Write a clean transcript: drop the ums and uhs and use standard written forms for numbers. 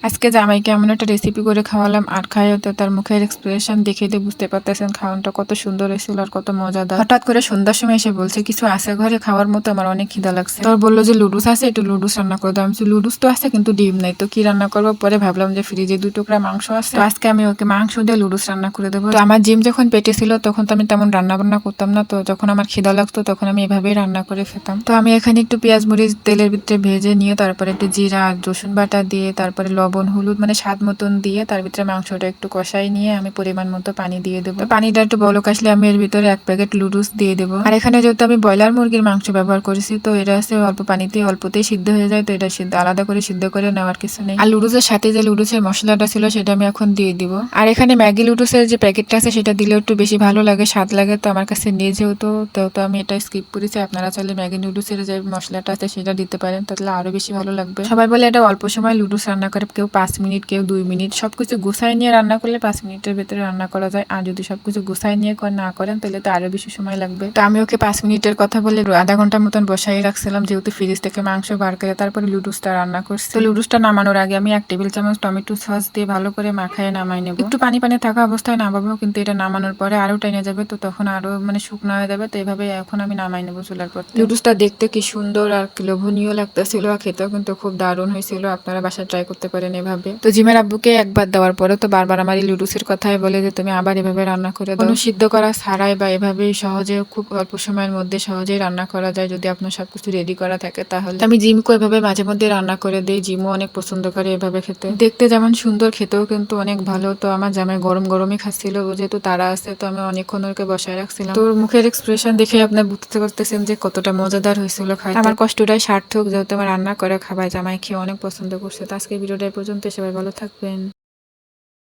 আজকে জামাইকে এমন একটা রেসিপি করে খাওয়ালাম আর খাইও তো তার মুখের এক্সপ্রেশন দেখে তো বুঝতে পারতেছেন খাওয়ানটা কত সুন্দর হয়েছিল আর কত মজাদার। হঠাৎ করে সন্ধ্যার সময় এসে বলছে কিছু আছে ঘরে খাওয়ার মতো, আমার অনেক খিদা লাগছে। তোর বললো যে লুডুস আছে, একটু লুডুস রান্না করে দাও। আমি বলছি, লুডুস তো আছে কিন্তু ডিম নাই, তো কি রান্না করবো? পরে ভাবলাম যে ফ্রিজে 2 টুকরা মাংস আছে, তো আজকে আমি ওকে মাংস দিয়ে লুডুস রান্না করে দেবো। তো আমার জিম যখন পেটে ছিল তখন তো আমি তেমন রান্না বান্না করতাম না, তো যখন আমার খিদা লাগতো তখন আমি এভাবেই রান্না করে খেতাম। তো আমি এখানে একটু পেঁয়াজ মরিচ তেলের ভিতরে ভেজে নিয়ে তারপরে একটু জিরা আর রসুন বাটা দিয়ে তারপরে লবণ হলুদ মানে স্বাদ মতন দিয়ে তার ভিতরে মাংসটা একটু কষাই নিয়ে আমি পরিমাণ মতো পানি দিয়ে দেবো। পানিটা একটু বলক আসলে আমি এর ভিতরে 1 প্যাকেট লুডুস দিয়ে দেবো। আর এখানে যেহেতু আমি ব্রয়লার মুরগির মাংস ব্যবহার করেছি, তো এটা আছে অল্প পানিতে অল্পতেই সিদ্ধ হয়ে যায়, তো এটা সিদ্ধ আলাদা করে সিদ্ধ করে নেওয়ার কিছু নেই। আর লুডুসের সাথে যে লুডুসের মশলাটা ছিল সেটা আমি এখন দিয়ে দিব। আর এখানে ম্যাগি লুডুসের যে প্যাকেটটা আছে সেটা দিলে একটু বেশি ভালো লাগে, স্বাদ লাগে, তো আমার কাছে নিয়ে যেহেতু তো আমি এটা স্কিপ করেছি। আপনারা চাইলে ম্যাগি নুডলসের যে মশলাটা আছে সেটা দিতে পারেন, তাহলে আরো বেশি ভালো লাগবে। সবাই বলে এটা অল্প সময় লুডুস রান্না করে, কেউ 5 মিনিট কেউ 2 মিনিট, সবকিছু গুছাই নিয়ে রান্না করলে 5 মিনিটের ভিতরে রান্না করা যায়। আর যদি সবকিছু গুছাই নিয়ে না করেন তাহলে তো আরো বেশি সময় লাগবে। তো আমি ওকে 5 মিনিটের কথা বলে আধা ঘন্টার মতন বসাই রাখছিলাম, যেহেতু ফ্রিজ থেকে মাংস বার করে তারপরে লুডুসটা রান্না করছি। তো লুডুসটা নামানোর আগে আমি 1 টেবিল চামচ টমেটো সস দিয়ে ভালো করে মাখায় নামাই নেব। একটু পানি পানি থাকা অবস্থায় নামাবো, কিন্তু এটা নামানোর পরে আরো টেনে যাবে, তো তখন আরো মানে শুকনো হয়ে যাবে। তো এভাবে এখন আমি নামাই নেবো চুলার পর। লুডুসটা দেখতে কি সুন্দর আর লোভনীয় লাগতেছিল, আর খেতেও কিন্তু খুব দারুণ হয়েছিল। আপনারা বাসায় ট্রাই করতে পারেন এভাবে। তো জিমের আব্বুকে একবার দেওয়ার পরে তো বারবার আমার এই লুডুসের কথাই বলে যে তুমি আবার এভাবে রান্না করে দাও। কোনো সিদ্ধ করা ছাড়াই বা এভাবেই সহজে খুব অল্প সময়ের মধ্যে সহজেই রান্না করা যায় যদি আপনার সবকিছু রেডি করা থাকে। তাহলে আমি জিমকে এভাবে মাঝে মধ্যে রান্না করে দিই, জিমও অনেক পছন্দ করে এভাবে খেতে। দেখতে যেমন সুন্দর, খেতেও কিন্তু অনেক ভালো। তো আমার জামাই গরম গরমই খাচ্ছিল, যেহেতু তারা আছে, তো আমি অনেকক্ষণ ওকে বসায় রাখছিলাম। তোর মুখের এক্সপ্রেশন দেখে আপনি বুঝতে পারতেছেন যে কতটা মজাদার হয়েছিল খাইতে। আমার কষ্টটাই সার্থক, যেহেতু আমার রান্না করে খাবার জামাই খেয়ে অনেক পছন্দ করছে। তো আজকে ভিডিওটা এই পর্যন্ত, সবাই ভালো থাকবেন।